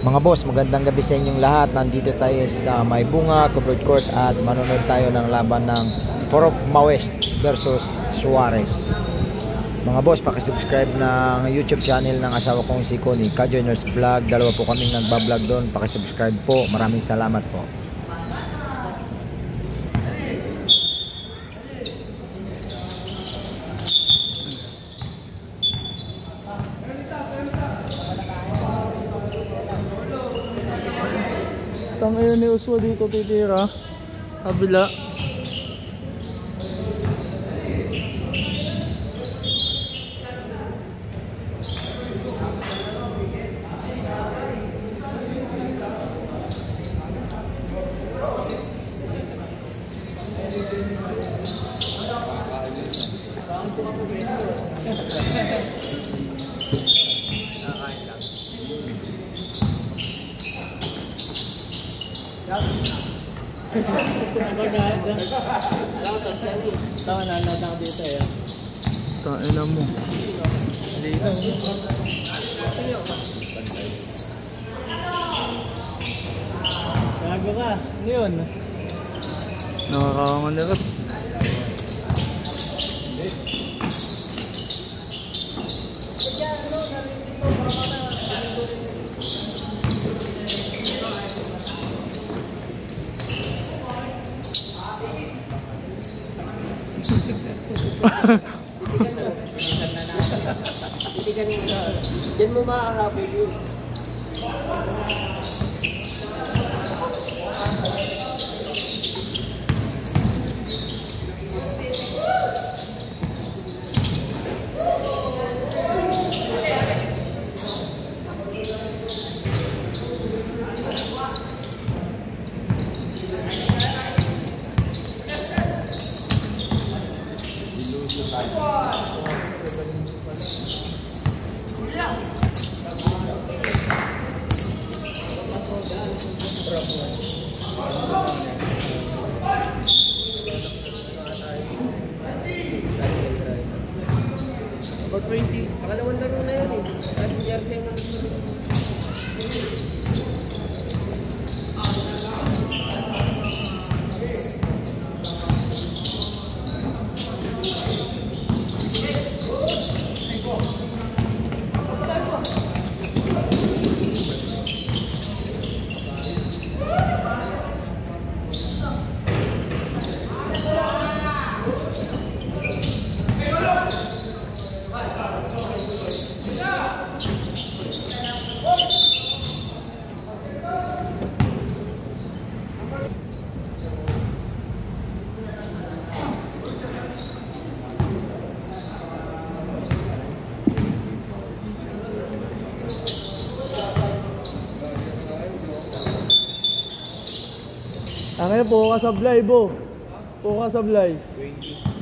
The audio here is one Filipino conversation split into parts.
Mga boss, magandang gabi sa inyong lahat. Nandito tayo sa May Bunga Covered Court at manonood tayo ng laban ng Purok Mawest versus Suarez. Mga boss, pakisubscribe ng YouTube channel ng asawa kong si Connie, Ka-Joiners Vlog. Dalawa po kaming nagbablog doon. Pakisubscribe po. Maraming salamat po. Ngayon ni Uswa dito titira kabila. Tawa na lang dito eh. Kain na mo. Gago ka. Ano yun? Nakakaangan na rin. Hindi kanina. Diyan mo maahabol yun. About 20. Pakalawang laro na yun eh. At jersey na. Ang po ka sablay, bo. Po ka sablay. 20.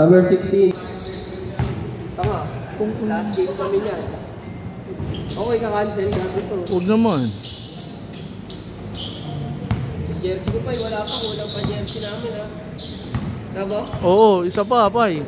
Number 16. Tama. Last game kami niyan. Okay ka cancel. Gabi to. Huwag naman. Jersey ko pa. Wala pa. Kulang pa jersey namin ha. Diba? Oo, isa pa, pay.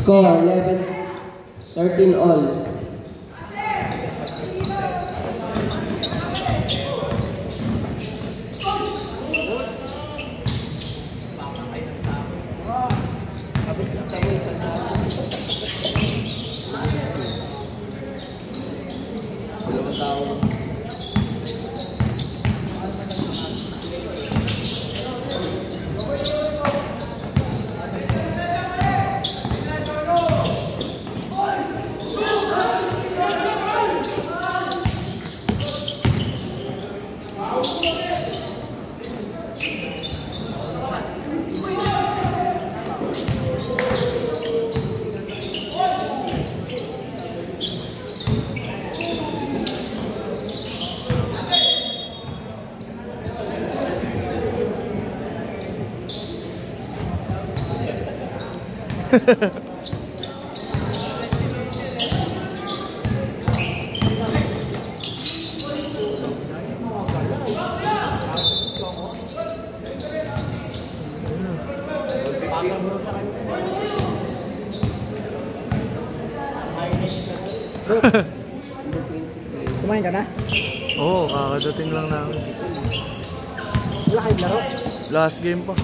Score 11-13 all. Kumain ka na? Oo, kakadating lang namin. Wala kayo laro? Last game pa.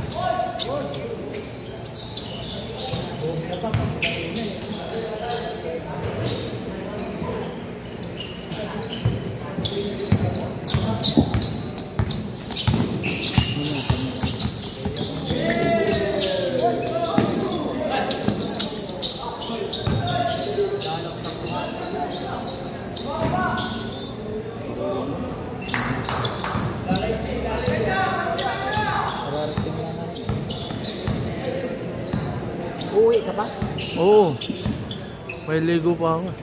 Uuwi ka pa? Oo. May ligo pa ako.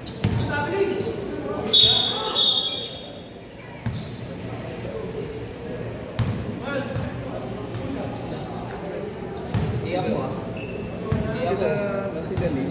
Iya po ah. Iya po. Kasi dali.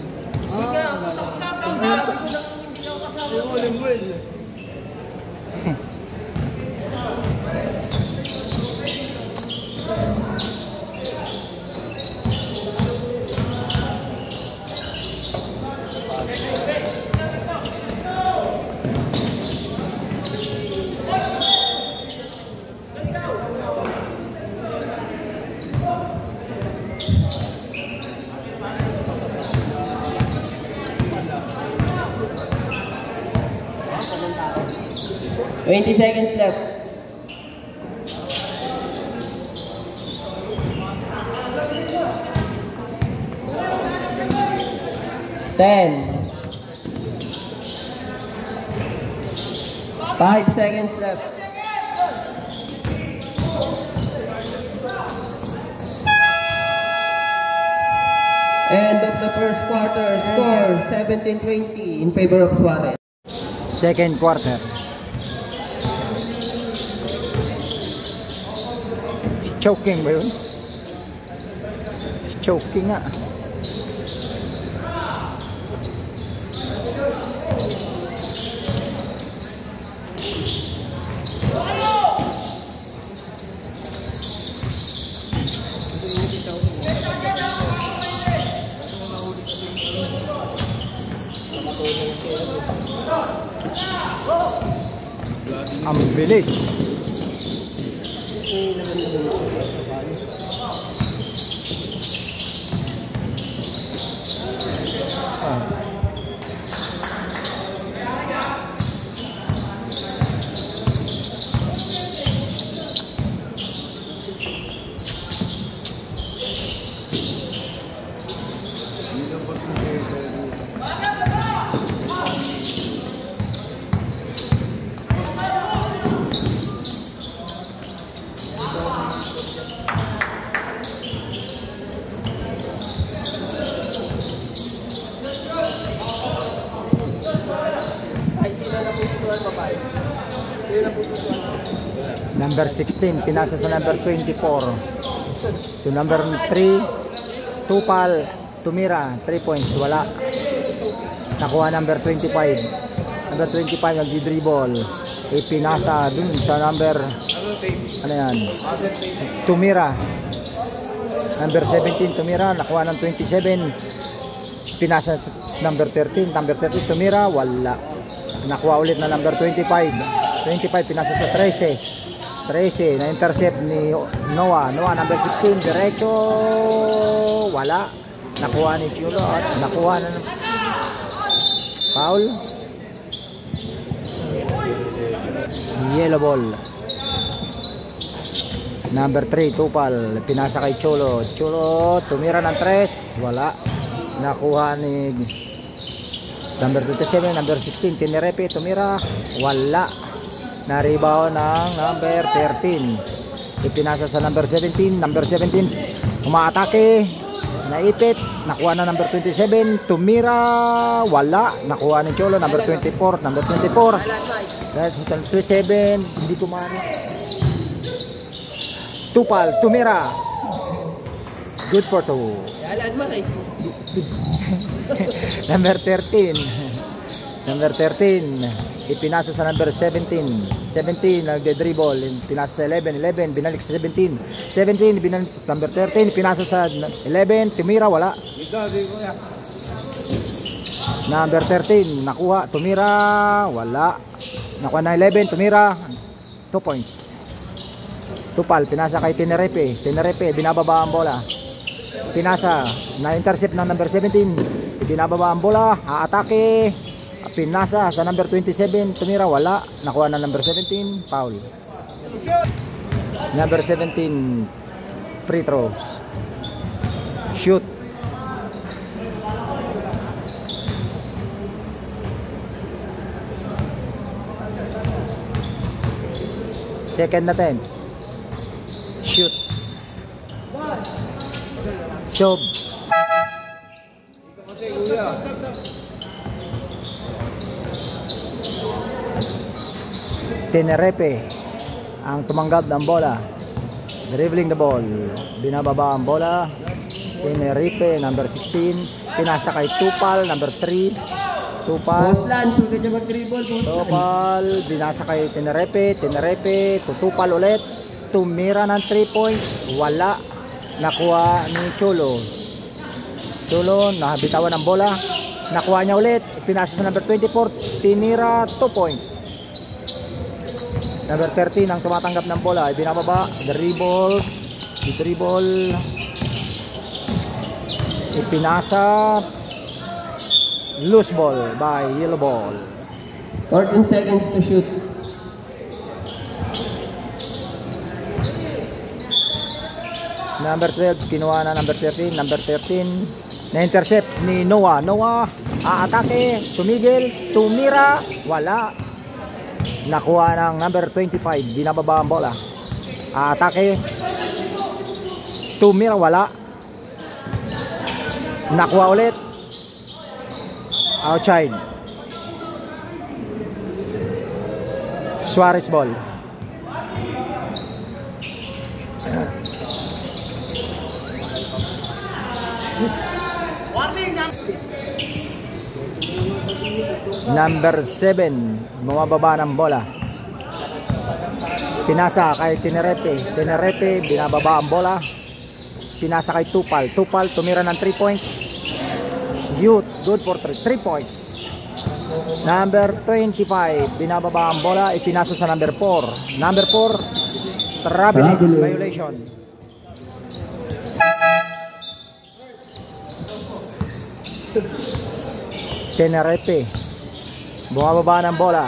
20 seconds left. Ten. 5 seconds left. End of the first quarter. Score 17-20 in favor of Suarez. Second quarter. Choking ba yun? Choking nga. Ang bilis. Number 16, pinasa sa number 24. To number 3, Tupal, tumira, 3 points, wala. Nakuha number 25. Number 25 nagdi-dribble. Pinasa dun sa number, ano yan? Tumira. Number 17, tumira, nakuha ng 27. Pinasa sa number 13, number 13, tumira, wala. Nakuha ulit na number 25. 25, pinasa sa 13. 13, na-intercept ni Noah. Noah, number 16, diretso. Wala. Nakuha ni Chulo at nakuha na foul. Yellow ball. Number 3, Tupal. Pinasa kay Chulo. Chulo, tumira ng 3. Wala. Nakuha ni number 27, number 16, Tinerepe. Tumira. Wala. Na-rebound ng number 13. Ipinasa sa number 17. Number 17 umaatake, naipit, nakuha na number 27. Tumira, wala. Nakuha ni Cholo, number 24. Number 24 27, hindi kumano. Tupal, tumira, good for 2. Number 13. Number 13 ipinasa sa number 17. 17 nagde-dribble, pinasa sa 11. 11 binalik sa 17. 17 binalik sa number 13, pinasa sa 11, tumira, wala. Number 13 nakuha, tumira, wala. Nakuha na 11, tumira, 2 points. Tupal, pinasa kay Tinerepe. Tinerepe, binababa ang bola. Pinasa, na-intercept ng number 17. Binababa ang bola, aatake. Pinasa sa number 27, tumira, wala. Nakuha na number 17, foul. Number 17, free throws. Shoot. Second attempt. Shoot. Shove. Tinerepe ang tumanggap ng bola, dribbling the ball, binababa ang bola. Tinerepe, number 16, pinasa kay Tupal, number 3. Tupal, Tupal, binasa kay Tinerepe. Tinerepe, tutupal ulit, tumira ng 3 points, wala. Nakuha ni Chulo. Chulo, nabitawan ang bola, nakuha niya ulit, pinasa sa number 24, tinira, 2 points. Number 13 ang tumatanggap ng bola, binababa, dribble, ipinasa, loose ball by yellow ball. 14 seconds to shoot. Number 12, kinuha na number 13. Number 13, na-intercept ni Noah. Noah, aatake, tumigil, tumira, wala. Nakuha ng number 25, binababa ang bola. Aatake, tumira, wala. Nakuha ulit. Outside. Suarez ball. Number 7, bumababa ng bola. Pinasa kay Tenerepe. Tenerepe, binababa ang bola. Pinasa kay Tupal. Tupal, tumira ng 3 points. Youth, good for 3 points. Number 25, binababa ang bola. Ipinasa sa number 4. Number 4, traveling violation. Tenerepe, bumababa ng bola.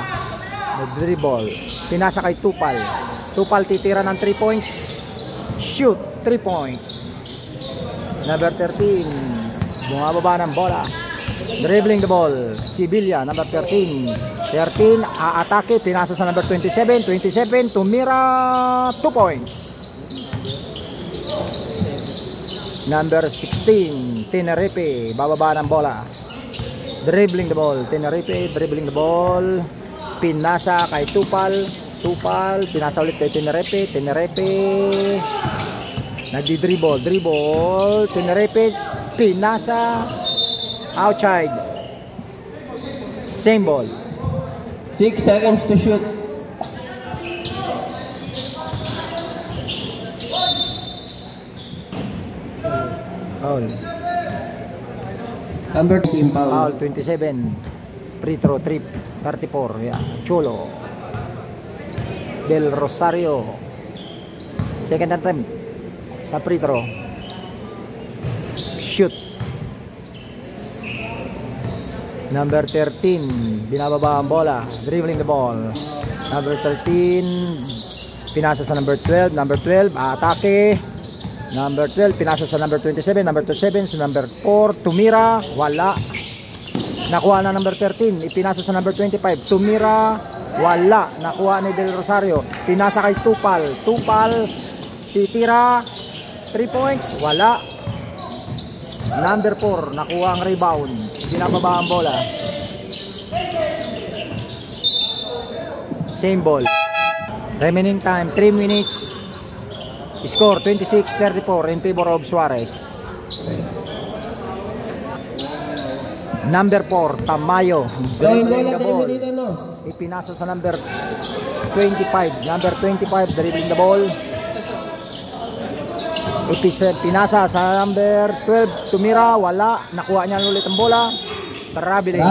Nag-dribble. Pinasa kay Tupal. Tupal titira ng 3 points. Shoot, 3 points. Number 13, bumababa ng bola. Dribbling the ball. Sibilia, number 13. 13, aatake. Pinasa sa number 27. 27, tumira. 2 points. Number 16, Tenerepe, bababa ng bola. Dribbling the ball. Tenerepe, dribbling the ball. Pinasa kay Tupal. Tupal, pinasa ulit kay Tenerepe. Tenerepe, nagdi-dribble. Dribble. Tenerepe, pinasa. Outside. Same ball. 6 seconds to shoot. Foul. Number 13 Foul, foul. 27. Free throw, 34. Yeah. Cholo. Del Rosario. Second attempt sa free throw. Shoot. Number 13, binababa ang bola. Dribbling the ball. Number 13, pinasa sa number 12. Number 12, atake. Number 12, pinasa sa number 27. Number 27 sa number 4. Tumira, wala. Nakuha na number 13. Ipinasa sa number 25. Tumira, wala. Nakuha ni Del Rosario. Pinasa kay Tupal. Tupal, titira. 3 points, wala. Number 4, nakuha ang rebound. Binababa ang bola. Same ball. Remaining time, 3 minutes. Score, 26-34 in favor of Suarez. Number 4, Tamayo. Dribbling the ball. Ipinasa sa number 25. Number 25, dribbling the ball. Pinasa sa number 12. Tumira, wala. Nakuha niya ulit ang bola. Traveling.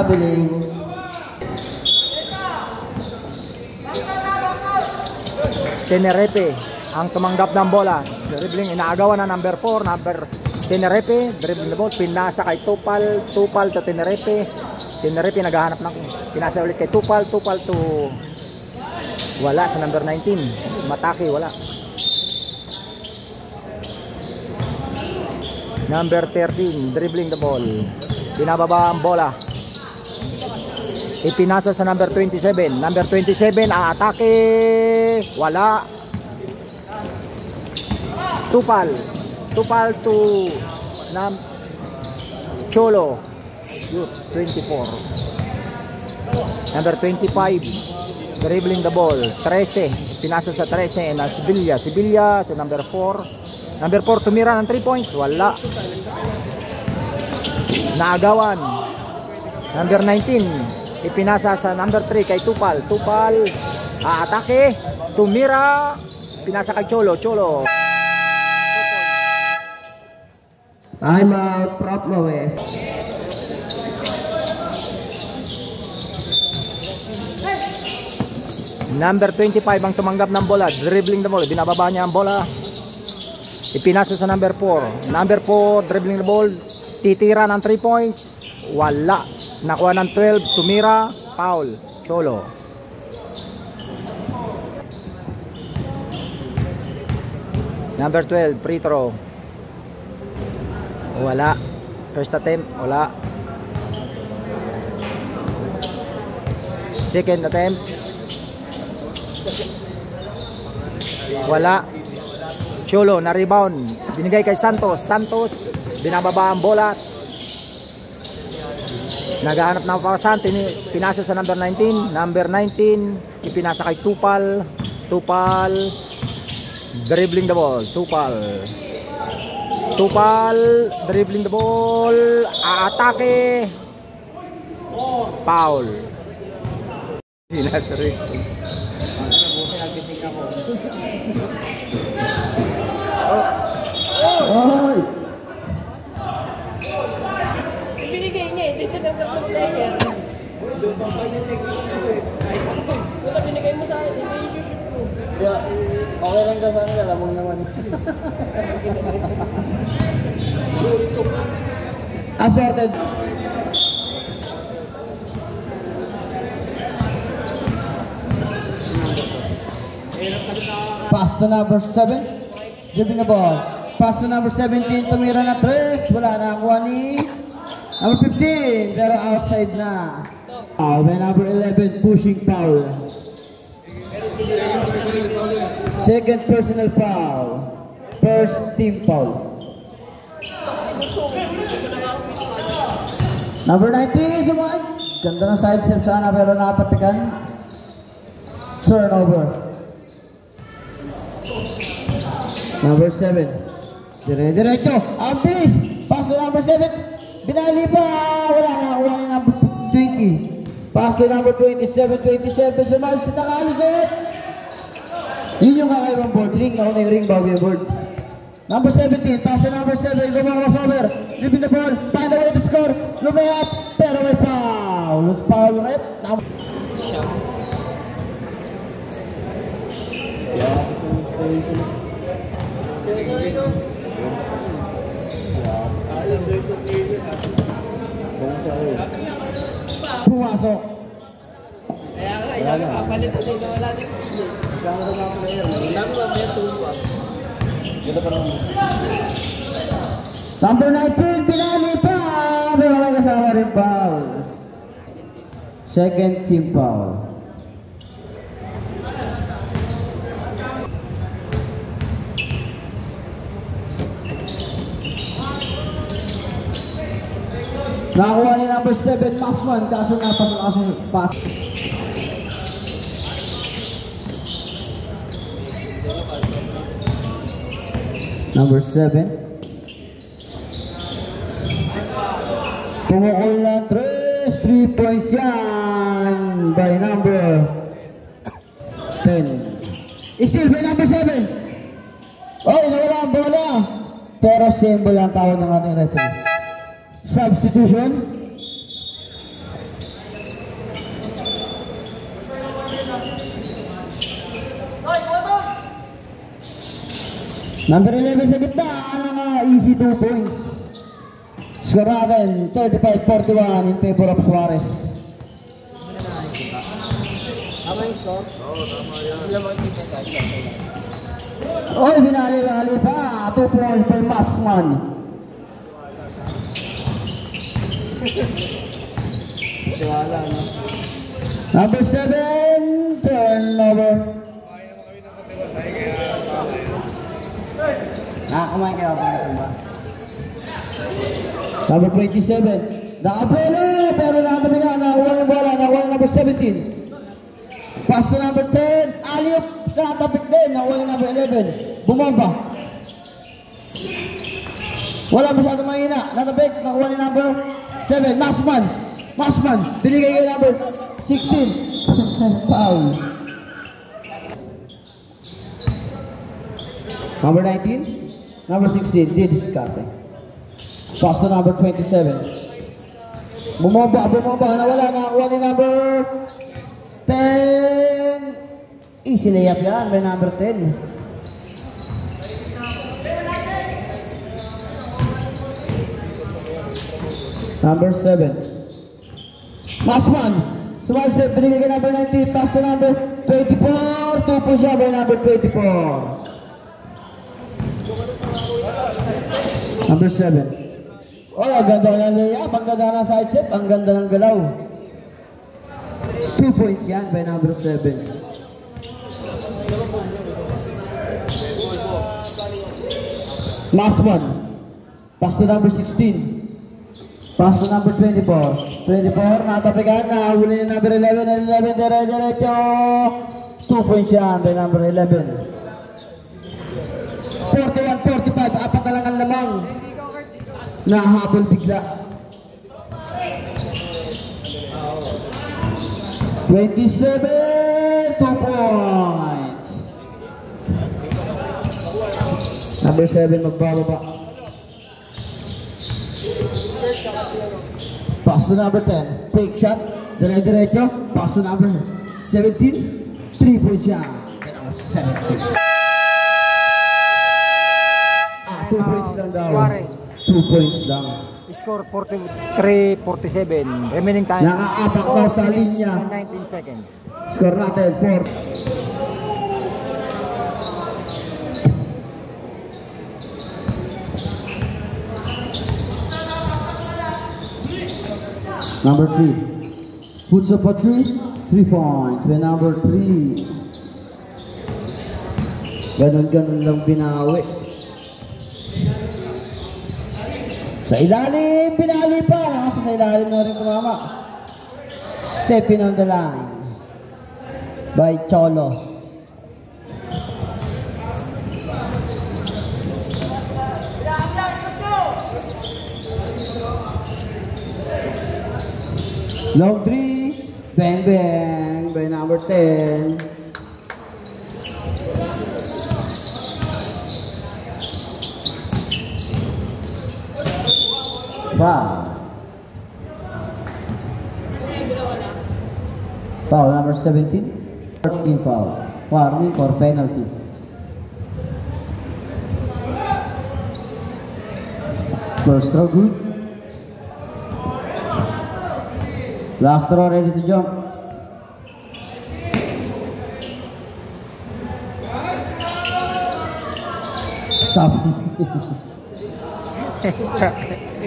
Tenerepe ang tumanggap ng bola. Dribbling, inaagawan na number 4. Number Tenerepe, dribbling the ball. Pinasa kay Tupal. Tupal to Tenerepe. Tenerepe naghahanap ng. Pinasa ulit kay Tupal. Tupal to wala sa number 19. Matake, wala. Number 13, dribbling the ball. Binababa ang bola. Ipinasa sa number 27. Number 27, aatake. Wala. Tupal. Tupal to Cholo. 24. Number 25, dribbling the ball. 13. Pinasa sa 13 na Sibilia. Sibilia sa number 4. Number 4, tumira ng 3 points. Wala. Naagawan. Number 19, ipinasa sa number 3 kay Tupal. Tupal, aatake. Tumira. Pinasa kay Cholo. Cholo. I'm out, Prop Mawes. Number 25 ang tumanggap ng bola. Dribbling the ball. Binababa niya ang bola. Ipinasa sa number 4. Number 4, dribbling the ball. Titira ng 3 points. Wala. Nakuha ng 12. Tumira. Foul. Cholo. Number 12, free throw. Wala. First attempt, wala. Second attempt. Wala. Cholo na rebound. Binigay kay Santos. Santos, binababa ang bola. Nagahanap ng pakasan. Pinasa sa number 19. Number 19, ipinasa kay Tupal. Tupal, dribbling the ball. Tupal. Tupal, dribbling the ball. Aatake. Foul. Sinasari. Ay! Binigay niya eh, dito nagkak ng player. Wala binigay mo sa akin, hindi isushoot ko. Yeah, okay lang ka sana, lamang naman. Assorted. Pass to number 7. Dribbling the ball. Pass to number 17. Tumira na 3. Wala na nakuha ni number 15. Pero outside na. Foul by number 11. Pushing foul. Second personal foul. First team foul. Number 19. Sumay. Ganda ng side step sana pero nakatapikan. Turnover. Number 7. Dire-diretso. Ang bilis. Pass to number 7. Binali pa. Wala na. Wala na number 20. Pass to number 27. 27. Sumal. Sinakalis. Yun yung kakaibang board. Ring. Ako na yung ring bago yung board. Number 17. Pass to number 7. Gumang crossover. Dribbling the ball. Find a way to score. Lumayap. Pero may foul. Loose foul rep. Pumasok. Kaya nga, kapalit na dito, wala din. Number 19, pinali pa. Pero may kasama rin foul. Second team foul. Nakakuha ni number 7, Masman, kaso pas. Number 7. Pumukol na 3 points yan by number 10. Still by number 7. Oh, nawala ang bola. Pero symbol ang tawag ng ating referee. Substitution. Number 11 sa gitna ng easy 2 points. Score natin 35-41 in favor of Suarez. Tama yung score? Oo, tama yan. Ilang mga kita tayo. Oy, binali-bali pa. 2 points for Masman. Tiwala, no? Number 7, turnover. Nakakamain kayo pa sa ba? Number 27. Nakapili, pero nakatabi na. Nakuha yung bola. Nakuha yung number 17. Pass to number 10. Aliup. Nakatapik din. Nakuha yung number 11. Bumamba. Wala masyadong mahina. Natapik. Nakuha ni number 7. Masman. Masman. Binigay kay number 16. Foul. Number 19. Number 16. Di discarte. Pass to number 27. Bumaba. Nawala. Nakuha ni number 10. Easy layup yan by number 10. Number 7. Masman. Small step. Binigay kay number 19. Pass to number 24. 2 points siya by number 24. Number 7. Oh, ang ganda ng layup, ang ganda ng side step, ang ganda ng galaw. 2 points yan by number 7. Last one. Pass to number 16. Pass to number 24. 24, natapigan na. Huli na number 11. 11, dire-diretso. 2 points yan by number 11. 41, 45. Apat na lang ang lamang. Nahabol bigla. 27, 2 points. Number 7 magbababa. Pass to number 10. Fake shot. Dire-diretso. Pass to number 17. 3 points siya. 17. 2 points lang daw. Suarez. 2 points lang. Score 43-47. Remaining time. Nakaapak daw sa linya. 19 seconds. Score natin 4. Number 3. Puts up a 3 points. By number 3. Ganon-ganon lang binawi. Sa ilalim, pinali pa. Nakasa sa ilalim na rin kumama. Stepping on the line by Cholo. Long 3. Bang bang by number 10. Foul number 17. 14 foul. Warning for penalty. First throw good. Last throw ready to jump. Stop.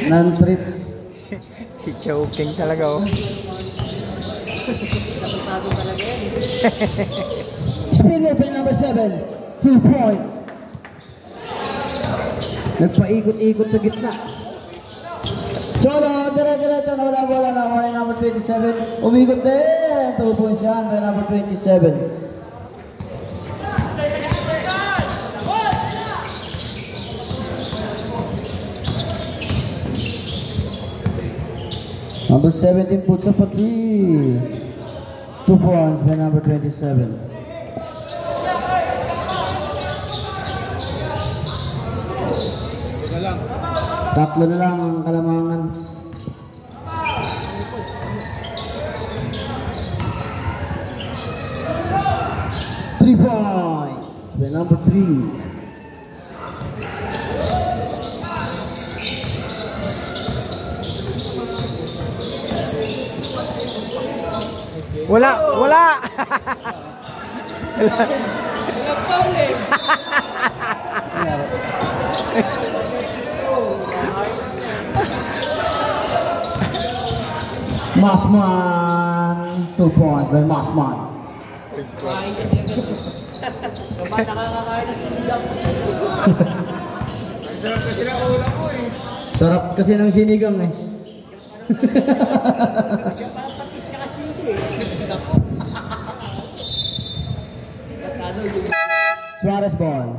Non-trip. Si choking talaga oh. Speed weapon number 7. 2 points. Nagpaikot-ikot sa gitna. Cholo, dire-diretso na wala na. Wala number 27. Umikot din. 2 points yan by number 27. Number 17 puts up a 3. 2 points by number 27. Tatlo na lang ang kalamangan. Three points by number 3. Wala. Masman, 2 points by Masman. Sarap kasi ng sinigang eh. Suarez ball.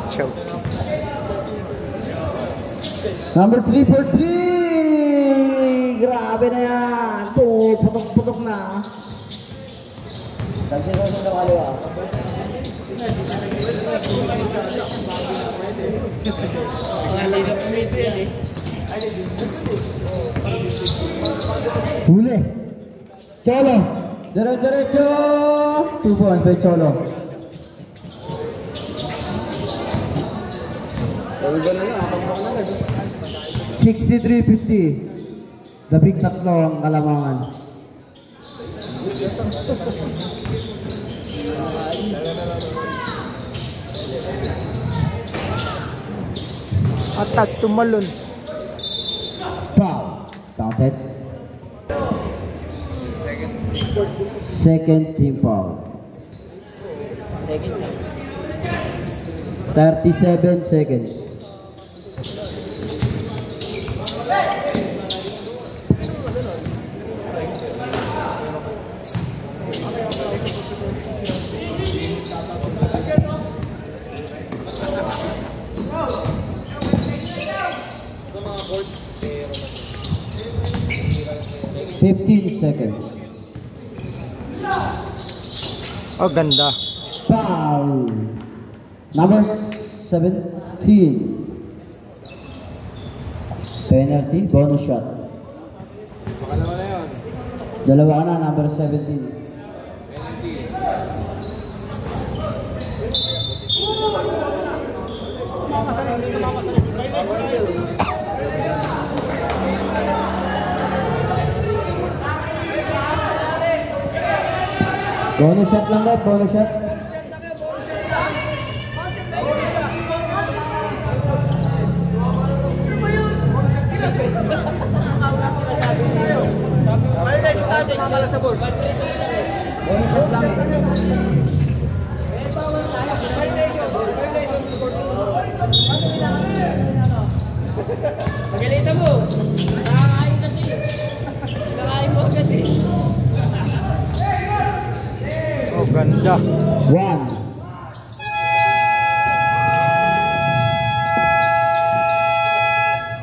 Choke. Number 3 for 3. Grabe na yan. Putok-putok na. Tansin mo sa kaliwa. Huli. Cholo. Dire-diretso. 2 points by Cholo. 63-50. Labing tatlo ang kalamangan. Atas tumalon. Foul. Counted. Second team foul. 37 seconds. Seconds. Oh, ganda. Foul. Number 17. Penalty, bonus shot. Pakalawa na yun. Dalawa ka na, number 17. Bonus shot lang guys, bonus shot. Bonus shot lang. Pagalitan mo. Nakakain kasi. Nakakain mo agad eh. Oh, ganda. 1.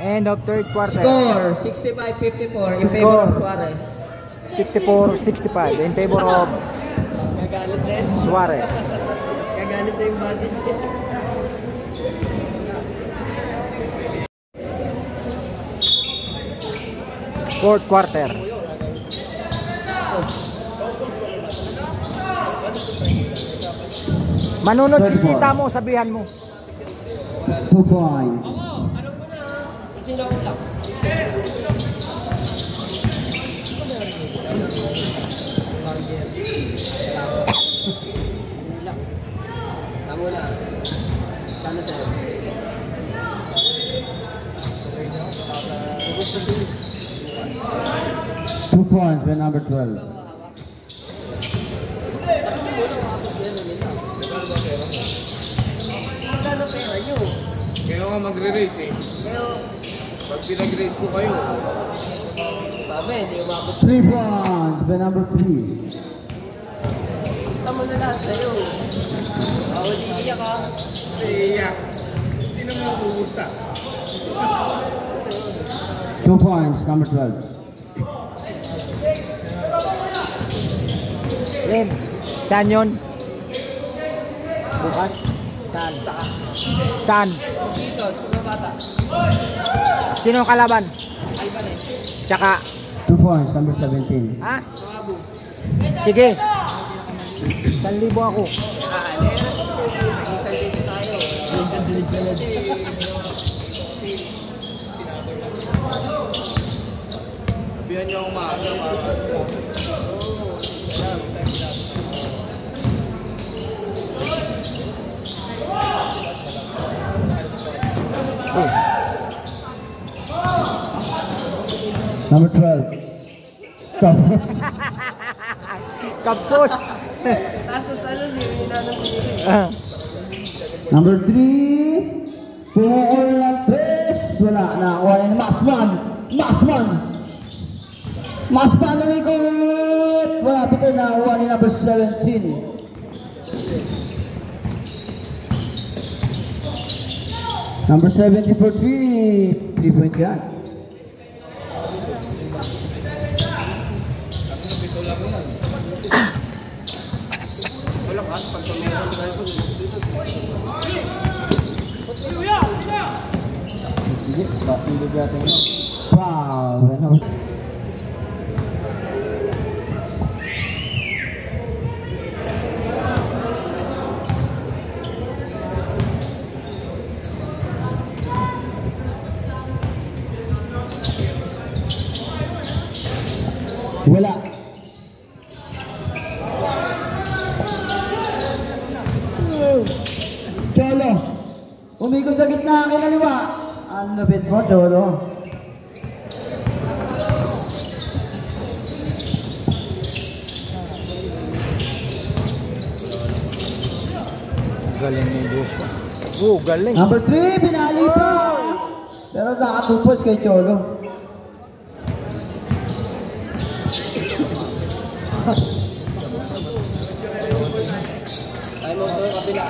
End of third quarter. Score 65-54 in favor of Suarez. 54-65 in favor of Gagalit din. Suarez. Gagalit na yung body. Fourth quarter. Manunod si tita mo, sabihan mo. 2 points. Tamo na. Sana sa'yo. 2 points by number 12. Kayo nga magre-race eh. Pag pinag-race ko kayo. Sabi, hindi umabot. 3 points by number 3. Tamo na lahat sa'yo. Bawal iiyak ka. Iiyak. Hindi naman ako gusta. 2 points, number 12. Len, saan yun? Bukas? Saan? Saan? Dito, sa bata. Sino ang kalaban? Ay ba rin? Tsaka, 2 points, number 17. ha? Makabu. Sige. 1,000 ako. Isang dito tayo. Sabihan niyo ako maaga para. Oh. Number 12. Tapos. Kapos. Taso talon yung inanong sinigil. Number 3. Pumukol ng 3. Wala na. Wala na. Masman. Masman. Masman na ikot. Wala. Pito na. Wala na number 17. Number 70 for 3. 3 points yan. Sige, bakit hindi natin mo? Wow! Wala. lupit mo, Cholo. Galing ni Joshua. Oh, galing. Number 3, binali pa. Pero nakatupos kay Cholo. Tayo mo ito yung kabila.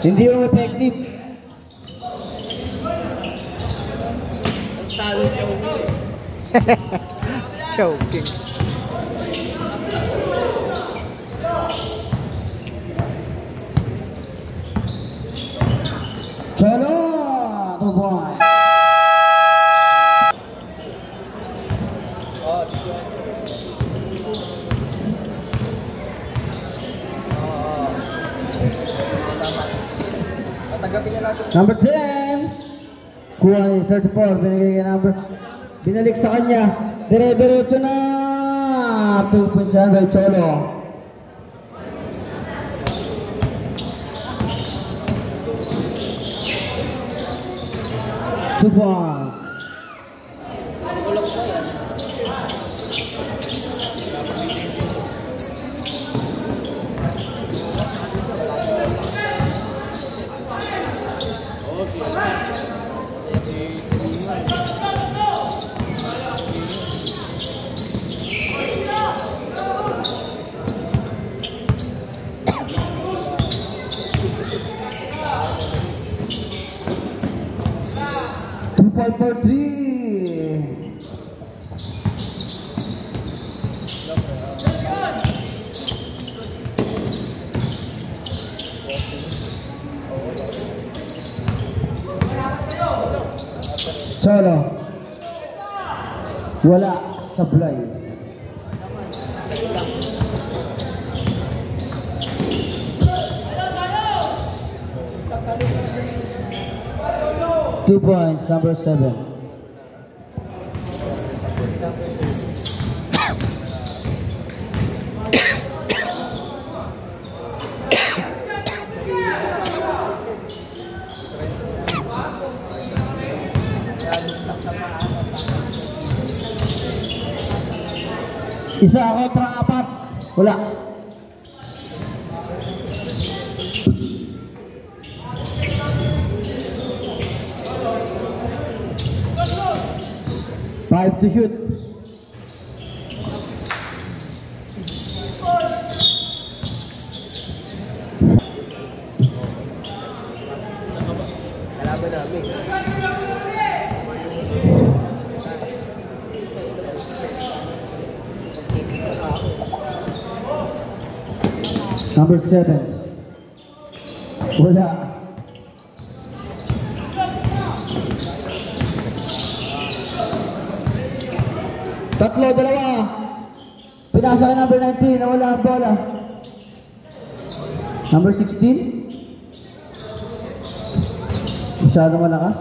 Hindi yung effective. Ang talent yung Choking. Cholo! 2 points. Number 10. Kuha ni 34. Binigay kay number. Binalik sa kanya. Dire-diretso na. 2 points yan by Cholo. Two points. For 3. Cholo. Wala. Sablay. Two points, number 7. Isa kontra 4. Wala. Five to shoot. kalaban namin. Number 7. Wala. Tatlo, dalawa. Pinasa kay number 19, nawala ang bola. Number 16. Masyado malakas.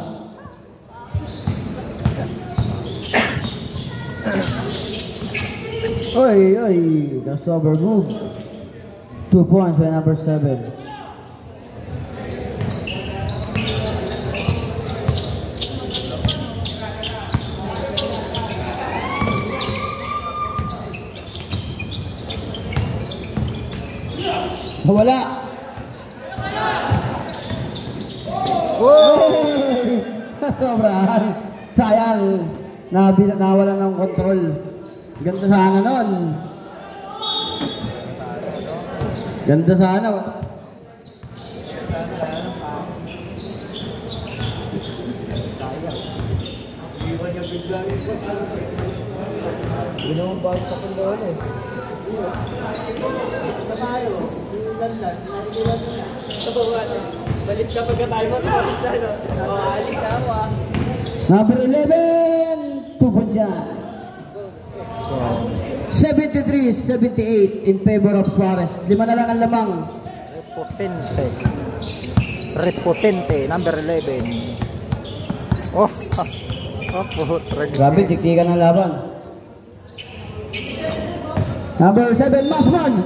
Oy, oy, that's over move. 2 points by number 7. Wala. Sobrahan. Sayang. Nawalan ng control. Ganda sana nun. Ganda sana. Ginawang bago pa kung doon eh. Balis ka pagka-time out, balis na, no? O, alis ka ako, ah. Number 11, 2 points yan. 73-78 in favor of Suarez. 5 na lang ang lamang. Repotente, number 11. Oh, Grabe, tiktikan ng laban. Number 7, Masman.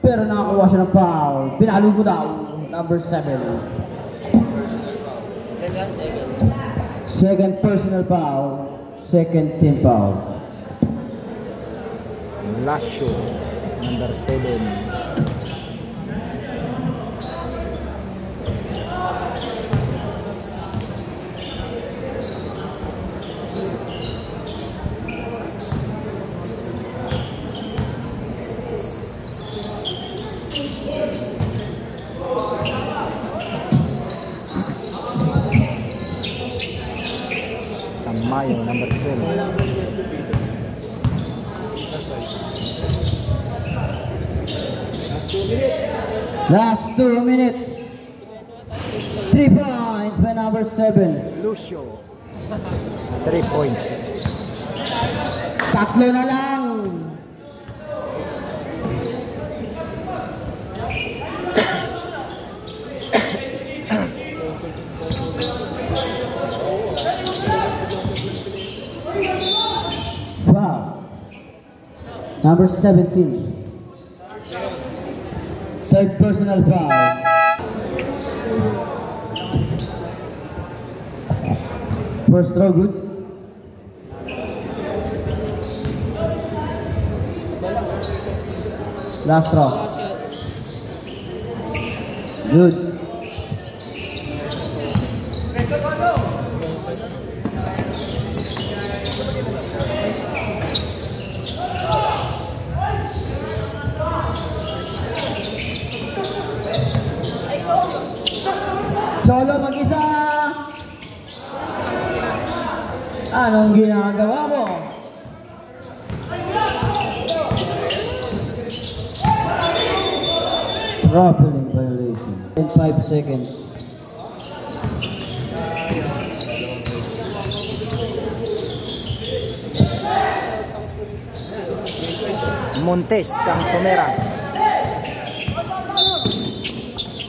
Pero nakakuha siya ng foul. Pinalo mo daw. Number 7. Second personal foul. Second team foul. Lasho, number 7. Tamayo, number 12. Last 2 minutes. 3 points by number 7. Lucio, 3 points. Tatlo na lang. Wow. Number 17. Third personal foul. First throw good. Last throw. Good. Solo mag-isa. Anong ginagawa mo? Traveling violation. In 5 seconds. Montes, ang tumera.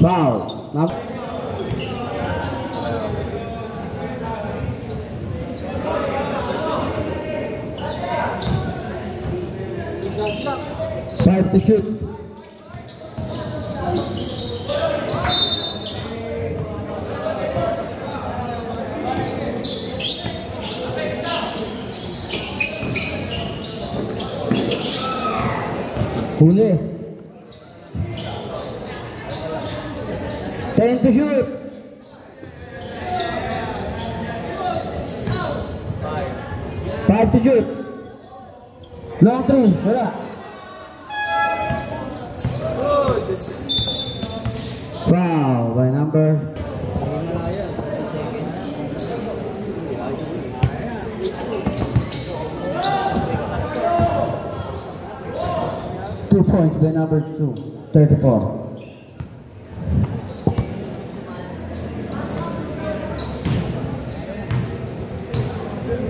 Foul. 5 to shoot. Huli. 10 to shoot. 5 to shoot. Long 3. Wala. Wow, by number 2 points by number 2, 34.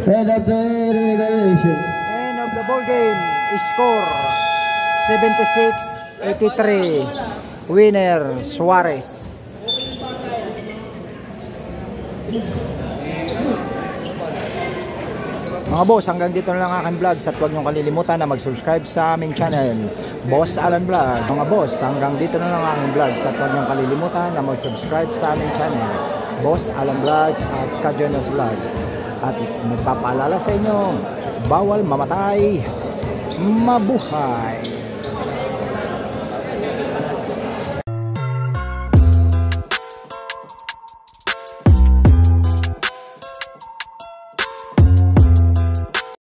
End of the regulation. End of the ball game. Score 76-83. Winner Suarez. Mga boss, hanggang dito na lang aking vlog at huwag niyong kalilimutan na mag-subscribe sa aming channel, Boss Alan Vlog. Mga boss, hanggang dito na lang aking vlog at huwag niyong kalilimutan na mag-subscribe sa aming channel, Boss Alan Vlogs at Kajonas Vlog. At nagpapaalala sa inyo, bawal mamatay, mabuhay.